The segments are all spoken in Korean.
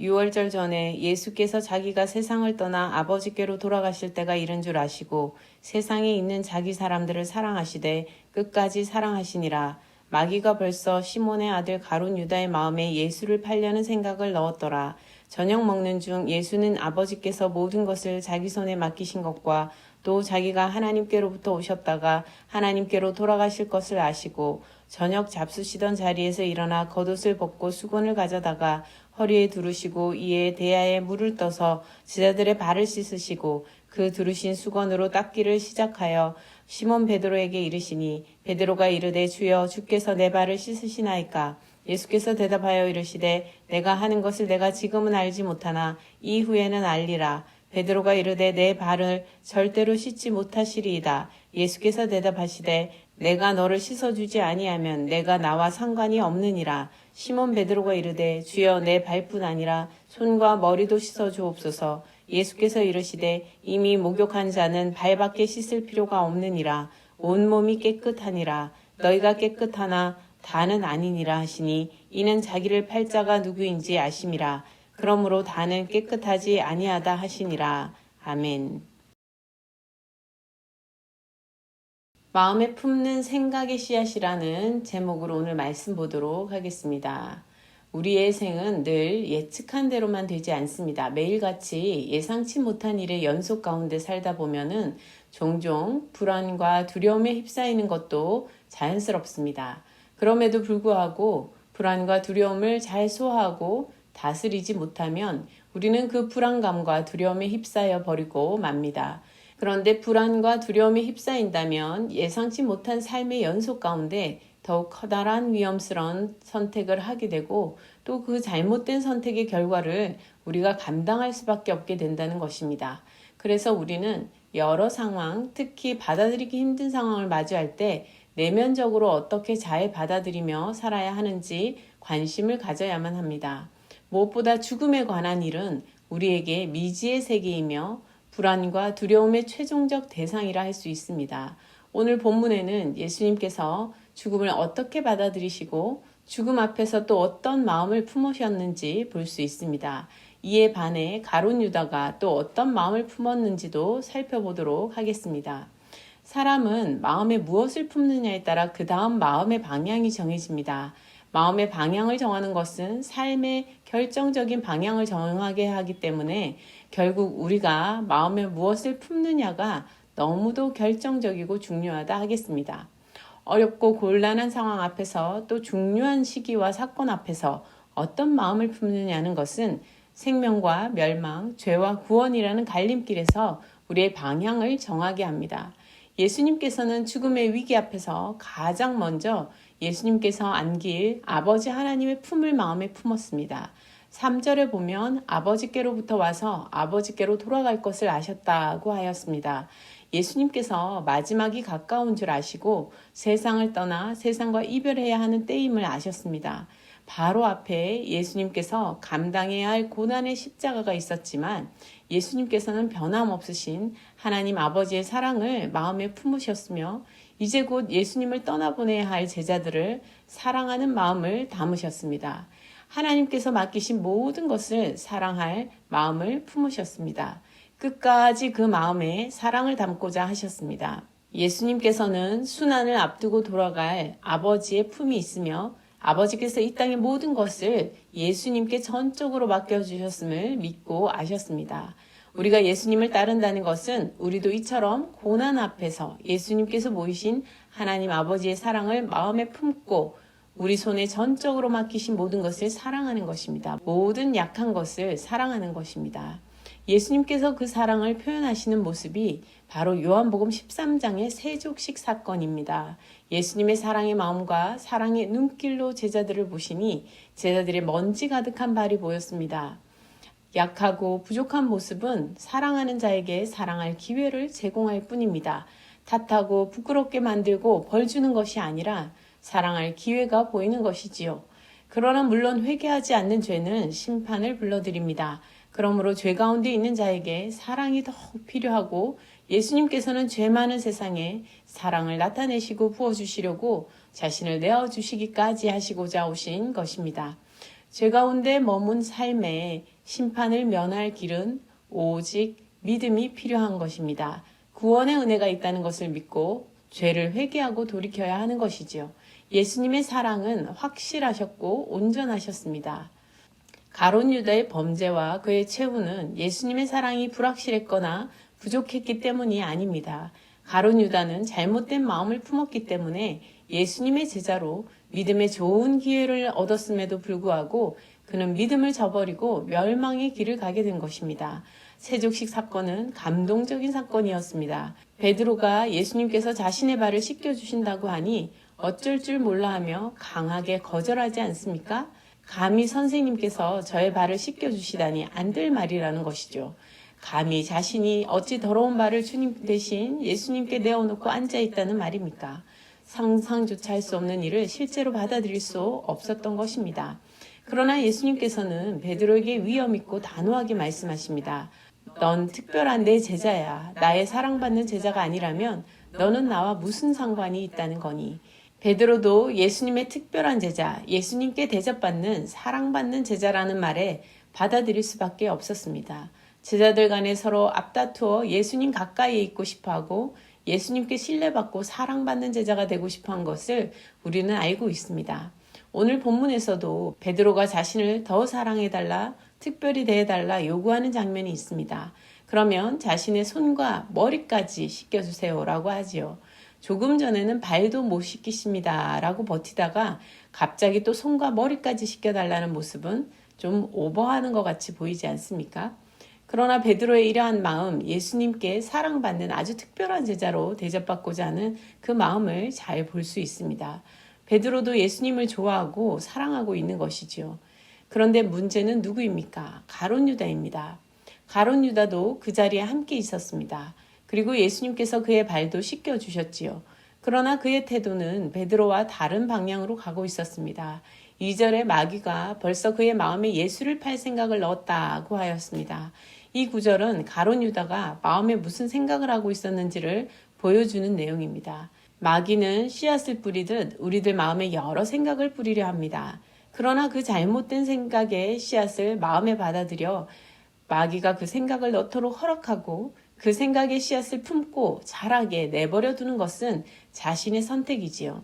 유월절 전에 예수께서 자기가 세상을 떠나 아버지께로 돌아가실 때가 이른 줄 아시고 세상에 있는 자기 사람들을 사랑하시되 끝까지 사랑하시니라. 마귀가 벌써 시몬의 아들 가룟 유다의 마음에 예수를 팔려는 생각을 넣었더라. 저녁 먹는 중 예수는 아버지께서 모든 것을 자기 손에 맡기신 것과 또 자기가 하나님께로부터 오셨다가 하나님께로 돌아가실 것을 아시고 저녁 잡수시던 자리에서 일어나 겉옷을 벗고 수건을 가져다가 허리에 두르시고 이에 대야에 물을 떠서 제자들의 발을 씻으시고 그 두르신 수건으로 닦기를 시작하여 시몬 베드로에게 이르시니 베드로가 이르되 주여 주께서 내 발을 씻으시나이까. 예수께서 대답하여 이르시되 내가 하는 것을 내가 지금은 알지 못하나 이후에는 알리라. 베드로가 이르되 내 발을 절대로 씻지 못하시리이다. 예수께서 대답하시되 내가 너를 씻어주지 아니하면 내가 나와 상관이 없느니라. 시몬 베드로가 이르되 주여 내 발뿐 아니라 손과 머리도 씻어주옵소서. 예수께서 이르시되 이미 목욕한 자는 발밖에 씻을 필요가 없느니라. 온몸이 깨끗하니라. 너희가 깨끗하나 다는 아니니라 하시니 이는 자기를 팔 자가 누구인지 아심이라. 그러므로 다는 깨끗하지 아니하다 하시니라. 아멘. 마음에 품는 생각의 씨앗이라는 제목으로 오늘 말씀 보도록 하겠습니다. 우리의 생은 늘 예측한 대로만 되지 않습니다. 매일같이 예상치 못한 일의 연속 가운데 살다 보면은 종종 불안과 두려움에 휩싸이는 것도 자연스럽습니다. 그럼에도 불구하고 불안과 두려움을 잘 소화하고 다스리지 못하면 우리는 그 불안감과 두려움에 휩싸여 버리고 맙니다. 그런데 불안과 두려움에 휩싸인다면 예상치 못한 삶의 연속 가운데 더욱 커다란 위험스러운 선택을 하게 되고 또 그 잘못된 선택의 결과를 우리가 감당할 수밖에 없게 된다는 것입니다. 그래서 우리는 여러 상황, 특히 받아들이기 힘든 상황을 마주할 때 내면적으로 어떻게 잘 받아들이며 살아야 하는지 관심을 가져야만 합니다. 무엇보다 죽음에 관한 일은 우리에게 미지의 세계이며 불안과 두려움의 최종적 대상이라 할 수 있습니다. 오늘 본문에는 예수님께서 죽음을 어떻게 받아들이시고 죽음 앞에서 또 어떤 마음을 품으셨는지 볼 수 있습니다. 이에 반해 가룟 유다가 또 어떤 마음을 품었는지도 살펴보도록 하겠습니다. 사람은 마음에 무엇을 품느냐에 따라 그 다음 마음의 방향이 정해집니다. 마음의 방향을 정하는 것은 삶의 결정적인 방향을 정하게 하기 때문에 결국 우리가 마음에 무엇을 품느냐가 너무도 결정적이고 중요하다 하겠습니다. 어렵고 곤란한 상황 앞에서 또 중요한 시기와 사건 앞에서 어떤 마음을 품느냐는 것은 생명과 멸망, 죄와 구원이라는 갈림길에서 우리의 방향을 정하게 합니다. 예수님께서는 죽음의 위기 앞에서 가장 먼저 예수님께서 안길 아버지 하나님의 품을 마음에 품었습니다. 3절에 보면 아버지께로부터 와서 아버지께로 돌아갈 것을 아셨다고 하였습니다. 예수님께서 마지막이 가까운 줄 아시고 세상을 떠나 세상과 이별해야 하는 때임을 아셨습니다. 바로 앞에 예수님께서 감당해야 할 고난의 십자가가 있었지만 예수님께서는 변함없으신 하나님 아버지의 사랑을 마음에 품으셨으며 이제 곧 예수님을 떠나보내야 할 제자들을 사랑하는 마음을 담으셨습니다. 하나님께서 맡기신 모든 것을 사랑할 마음을 품으셨습니다. 끝까지 그 마음에 사랑을 담고자 하셨습니다. 예수님께서는 순환을 앞두고 돌아갈 아버지의 품이 있으며 아버지께서 이 땅의 모든 것을 예수님께 전적으로 맡겨주셨음을 믿고 아셨습니다. 우리가 예수님을 따른다는 것은 우리도 이처럼 고난 앞에서 예수님께서 모이신 하나님 아버지의 사랑을 마음에 품고 우리 손에 전적으로 맡기신 모든 것을 사랑하는 것입니다. 모든 약한 것을 사랑하는 것입니다. 예수님께서 그 사랑을 표현하시는 모습이 바로 요한복음 13장의 세족식 사건입니다. 예수님의 사랑의 마음과 사랑의 눈길로 제자들을 보시니 제자들의 먼지 가득한 발이 보였습니다. 약하고 부족한 모습은 사랑하는 자에게 사랑할 기회를 제공할 뿐입니다. 탓하고 부끄럽게 만들고 벌 주는 것이 아니라 사랑할 기회가 보이는 것이지요. 그러나 물론 회개하지 않는 죄는 심판을 불러들입니다. 그러므로 죄 가운데 있는 자에게 사랑이 더욱 필요하고 예수님께서는 죄 많은 세상에 사랑을 나타내시고 부어주시려고 자신을 내어주시기까지 하시고자 오신 것입니다. 죄 가운데 머문 삶에 심판을 면할 길은 오직 믿음이 필요한 것입니다. 구원의 은혜가 있다는 것을 믿고 죄를 회개하고 돌이켜야 하는 것이지요. 예수님의 사랑은 확실하셨고 온전하셨습니다. 가룟 유다의 범죄와 그의 최후는 예수님의 사랑이 불확실했거나 부족했기 때문이 아닙니다. 가룟 유다는 잘못된 마음을 품었기 때문에 예수님의 제자로 믿음의 좋은 기회를 얻었음에도 불구하고 그는 믿음을 저버리고 멸망의 길을 가게 된 것입니다. 세족식 사건은 감동적인 사건이었습니다. 베드로가 예수님께서 자신의 발을 씻겨주신다고 하니 어쩔 줄 몰라 하며 강하게 거절하지 않습니까? 감히 선생님께서 저의 발을 씻겨주시다니 안 될 말이라는 것이죠. 감히 자신이 어찌 더러운 발을 주님 대신 예수님께 내어놓고 앉아있다는 말입니까? 상상조차 할 수 없는 일을 실제로 받아들일 수 없었던 것입니다. 그러나 예수님께서는 베드로에게 위엄 있고 단호하게 말씀하십니다. 넌 특별한 내 제자야. 나의 사랑받는 제자가 아니라면 너는 나와 무슨 상관이 있다는 거니? 베드로도 예수님의 특별한 제자, 예수님께 대접받는 사랑받는 제자라는 말에 받아들일 수밖에 없었습니다. 제자들 간에 서로 앞다투어 예수님 가까이에 있고 싶어하고 예수님께 신뢰받고 사랑받는 제자가 되고 싶어한 것을 우리는 알고 있습니다. 오늘 본문에서도 베드로가 자신을 더 사랑해달라, 특별히 대해달라 요구하는 장면이 있습니다. 그러면 자신의 손과 머리까지 씻겨주세요라고 하지요. 조금 전에는 발도 못 씻기십니다 라고 버티다가 갑자기 또 손과 머리까지 씻겨달라는 모습은 좀 오버하는 것 같이 보이지 않습니까? 그러나 베드로의 이러한 마음, 예수님께 사랑받는 아주 특별한 제자로 대접받고자 하는 그 마음을 잘 볼 수 있습니다. 베드로도 예수님을 좋아하고 사랑하고 있는 것이지요. 그런데 문제는 누구입니까? 가룟 유다입니다. 가룟 유다도 그 자리에 함께 있었습니다. 그리고 예수님께서 그의 발도 씻겨주셨지요. 그러나 그의 태도는 베드로와 다른 방향으로 가고 있었습니다. 2절에 마귀가 벌써 그의 마음에 예수를 팔 생각을 넣었다고 하였습니다. 이 구절은 가룟 유다가 마음에 무슨 생각을 하고 있었는지를 보여주는 내용입니다. 마귀는 씨앗을 뿌리듯 우리들 마음에 여러 생각을 뿌리려 합니다. 그러나 그 잘못된 생각의 씨앗을 마음에 받아들여 마귀가 그 생각을 넣도록 허락하고 그 생각의 씨앗을 품고 자라게 내버려 두는 것은 자신의 선택이지요.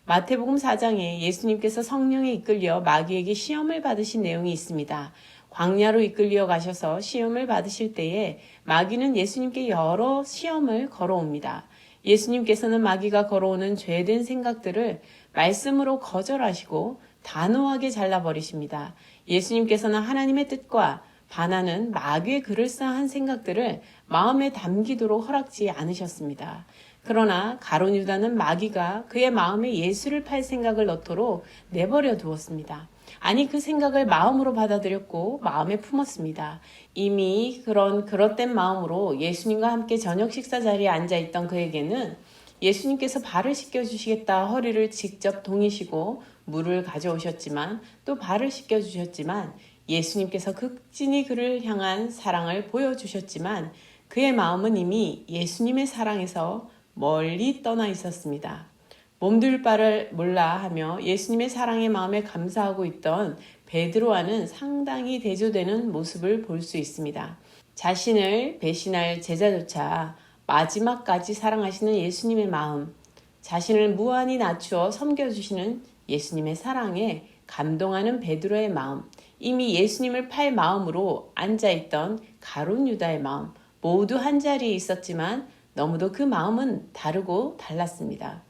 마태복음 4장에 예수님께서 성령에 이끌려 마귀에게 시험을 받으신 내용이 있습니다. 광야로 이끌려 가셔서 시험을 받으실 때에 마귀는 예수님께 여러 시험을 걸어옵니다. 예수님께서는 마귀가 걸어오는 죄된 생각들을 말씀으로 거절하시고 단호하게 잘라버리십니다. 예수님께서는 하나님의 뜻과 반하는 마귀의 그럴싸한 생각들을 마음에 담기도록 허락지 않으셨습니다. 그러나 가룟 유다는 마귀가 그의 마음에 예수를 팔 생각을 넣도록 내버려 두었습니다. 아니 그 생각을 마음으로 받아들였고 마음에 품었습니다. 이미 그런 그릇된 마음으로 예수님과 함께 저녁 식사 자리에 앉아있던 그에게는 예수님께서 발을 씻겨주시겠다 허리를 직접 동이시고 물을 가져오셨지만 또 발을 씻겨주셨지만 예수님께서 극진히 그를 향한 사랑을 보여주셨지만 그의 마음은 이미 예수님의 사랑에서 멀리 떠나 있었습니다. 몸둘 바를 몰라 하며 예수님의 사랑의 마음에 감사하고 있던 베드로와는 상당히 대조되는 모습을 볼 수 있습니다. 자신을 배신할 제자조차 마지막까지 사랑하시는 예수님의 마음, 자신을 무한히 낮추어 섬겨주시는 예수님의 사랑에 감동하는 베드로의 마음, 이미 예수님을 팔 마음으로 앉아있던 가룟 유다의 마음, 모두 한자리에 있었지만 너무도 그 마음은 다르고 달랐습니다.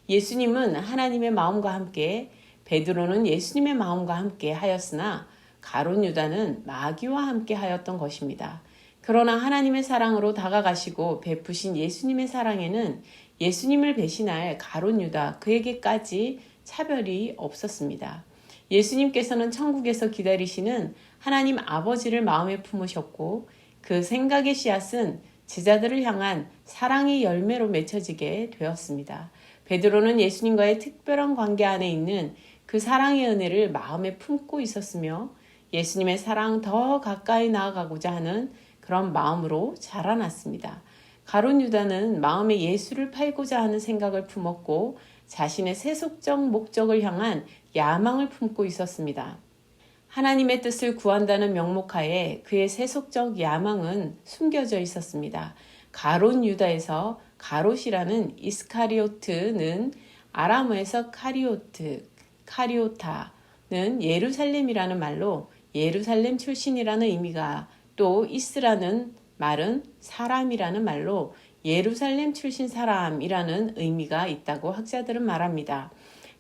예수님은 하나님의 마음과 함께, 베드로는 예수님의 마음과 함께 하였으나 가룟 유다는 마귀와 함께 하였던 것입니다. 그러나 하나님의 사랑으로 다가가시고 베푸신 예수님의 사랑에는 예수님을 배신할 가룟 유다 그에게까지 차별이 없었습니다. 예수님께서는 천국에서 기다리시는 하나님 아버지를 마음에 품으셨고 그 생각의 씨앗은 제자들을 향한 사랑의 열매로 맺혀지게 되었습니다. 베드로는 예수님과의 특별한 관계 안에 있는 그 사랑의 은혜를 마음에 품고 있었으며 예수님의 사랑 더 가까이 나아가고자 하는 그런 마음으로 자라났습니다. 가룟 유다는 마음에 예수를 팔고자 하는 생각을 품었고 자신의 세속적 목적을 향한 야망을 품고 있었습니다. 하나님의 뜻을 구한다는 명목하에 그의 세속적 야망은 숨겨져 있었습니다. 가롯 유다에서 가롯이라는 이스카리오트는 아람어에서 카리오타는 예루살렘이라는 말로 예루살렘 출신이라는 의미가, 또 이스라는 말은 사람이라는 말로 예루살렘 출신 사람이라는 의미가 있다고 학자들은 말합니다.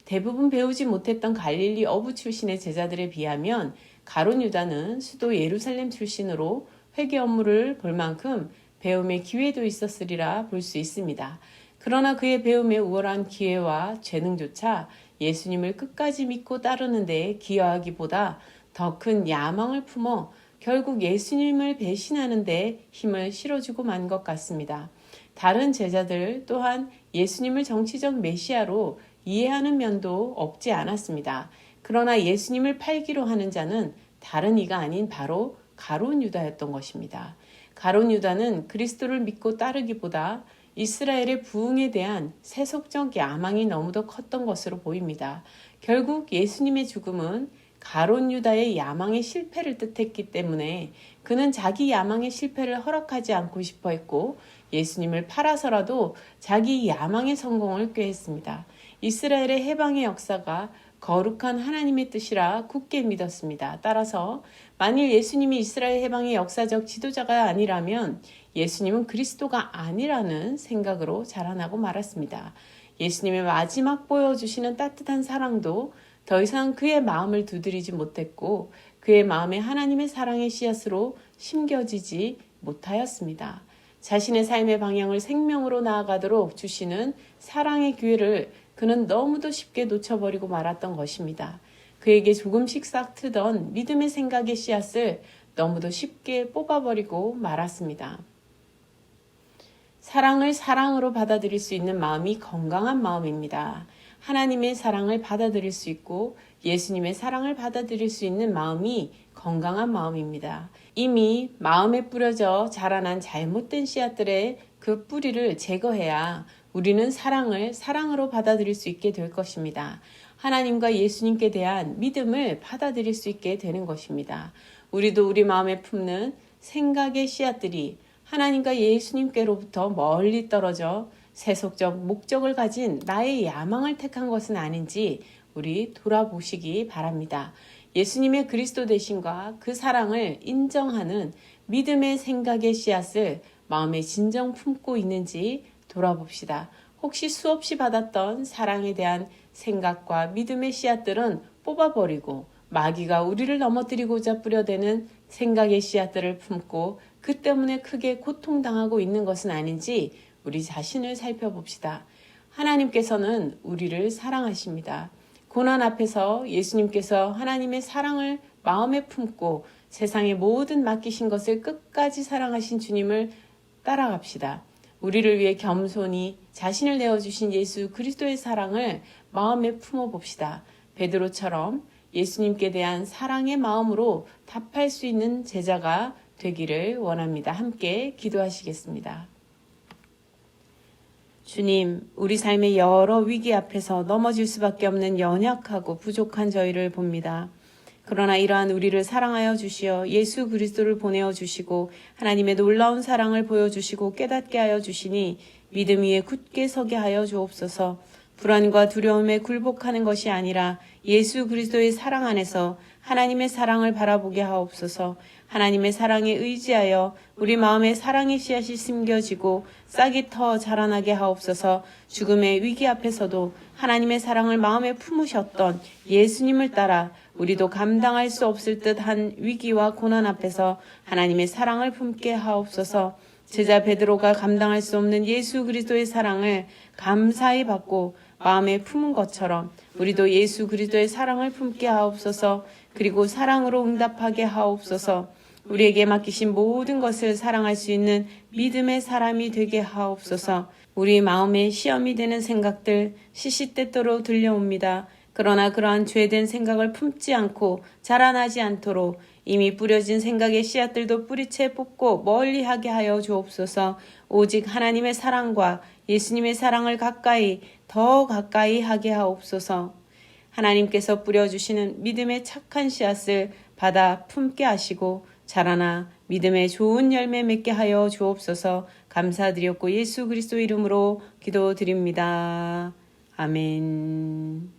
대부분 배우지 못했던 갈릴리 어부 출신의 제자들에 비하면 가롯 유다는 수도 예루살렘 출신으로 회개 업무를 볼 만큼 배움의 기회도 있었으리라 볼 수 있습니다. 그러나 그의 배움의 우월한 기회와 재능조차 예수님을 끝까지 믿고 따르는 데 기여하기보다 더 큰 야망을 품어 결국 예수님을 배신하는 데 힘을 실어주고 만 것 같습니다. 다른 제자들 또한 예수님을 정치적 메시아로 이해하는 면도 없지 않았습니다. 그러나 예수님을 팔기로 하는 자는 다른 이가 아닌 바로 가롯 유다였던 것입니다. 가롯 유다는 그리스도를 믿고 따르기보다 이스라엘의 부흥에 대한 세속적 야망이 너무도 컸던 것으로 보입니다. 결국 예수님의 죽음은 가롯 유다의 야망의 실패를 뜻했기 때문에 그는 자기 야망의 실패를 허락하지 않고 싶어 했고 예수님을 팔아서라도 자기 야망의 성공을 꾀했습니다. 이스라엘의 해방의 역사가 거룩한 하나님의 뜻이라 굳게 믿었습니다. 따라서 만일 예수님이 이스라엘 해방의 역사적 지도자가 아니라면 예수님은 그리스도가 아니라는 생각으로 자라나고 말았습니다. 예수님의 마지막 보여주시는 따뜻한 사랑도 더 이상 그의 마음을 두드리지 못했고 그의 마음에 하나님의 사랑의 씨앗으로 심겨지지 못하였습니다. 자신의 삶의 방향을 생명으로 나아가도록 주시는 사랑의 기회를 그는 너무도 쉽게 놓쳐버리고 말았던 것입니다. 그에게 조금씩 싹트던 믿음의 생각의 씨앗을 너무도 쉽게 뽑아버리고 말았습니다. 사랑을 사랑으로 받아들일 수 있는 마음이 건강한 마음입니다. 하나님의 사랑을 받아들일 수 있고 예수님의 사랑을 받아들일 수 있는 마음이 건강한 마음입니다. 이미 마음에 뿌려져 자라난 잘못된 씨앗들의 그 뿌리를 제거해야 우리는 사랑을 사랑으로 받아들일 수 있게 될 것입니다. 하나님과 예수님께 대한 믿음을 받아들일 수 있게 되는 것입니다. 우리도 우리 마음에 품는 생각의 씨앗들이 하나님과 예수님께로부터 멀리 떨어져 세속적 목적을 가진 나의 야망을 택한 것은 아닌지 우리 돌아보시기 바랍니다. 예수님의 그리스도 되심과 그 사랑을 인정하는 믿음의 생각의 씨앗을 마음에 진정 품고 있는지 돌아봅시다. 혹시 수없이 받았던 사랑에 대한 생각과 믿음의 씨앗들은 뽑아버리고 마귀가 우리를 넘어뜨리고자 뿌려대는 생각의 씨앗들을 품고 그 때문에 크게 고통당하고 있는 것은 아닌지 우리 자신을 살펴봅시다. 하나님께서는 우리를 사랑하십니다. 고난 앞에서 예수님께서 하나님의 사랑을 마음에 품고 세상의 모든 맡기신 것을 끝까지 사랑하신 주님을 따라갑시다. 우리를 위해 겸손히 자신을 내어주신 예수 그리스도의 사랑을 마음에 품어봅시다. 베드로처럼 예수님께 대한 사랑의 마음으로 답할 수 있는 제자가 되기를 원합니다. 함께 기도하시겠습니다. 주님, 우리 삶의 여러 위기 앞에서 넘어질 수밖에 없는 연약하고 부족한 저희를 봅니다. 그러나 이러한 우리를 사랑하여 주시어 예수 그리스도를 보내어 주시고 하나님의 놀라운 사랑을 보여주시고 깨닫게 하여 주시니 믿음 위에 굳게 서게 하여 주옵소서. 불안과 두려움에 굴복하는 것이 아니라 예수 그리스도의 사랑 안에서 하나님의 사랑을 바라보게 하옵소서. 하나님의 사랑에 의지하여 우리 마음에 사랑의 씨앗이 심겨지고 싹이 터 자라나게 하옵소서. 죽음의 위기 앞에서도 하나님의 사랑을 마음에 품으셨던 예수님을 따라 우리도 감당할 수 없을 듯한 위기와 고난 앞에서 하나님의 사랑을 품게 하옵소서. 제자 베드로가 감당할 수 없는 예수 그리스도의 사랑을 감사히 받고 마음에 품은 것처럼 우리도 예수 그리스도의 사랑을 품게 하옵소서. 그리고 사랑으로 응답하게 하옵소서. 우리에게 맡기신 모든 것을 사랑할 수 있는 믿음의 사람이 되게 하옵소서. 우리 마음에 시험이 되는 생각들 시시때때로 들려옵니다. 그러나 그러한 죄된 생각을 품지 않고 자라나지 않도록 이미 뿌려진 생각의 씨앗들도 뿌리채 뽑고 멀리하게 하여 주옵소서. 오직 하나님의 사랑과 예수님의 사랑을 더 가까이 하게 하옵소서. 하나님께서 뿌려주시는 믿음의 착한 씨앗을 받아 품게 하시고 자라나 믿음의 좋은 열매 맺게 하여 주옵소서. 감사드렸고 예수 그리스도 이름으로 기도드립니다. 아멘.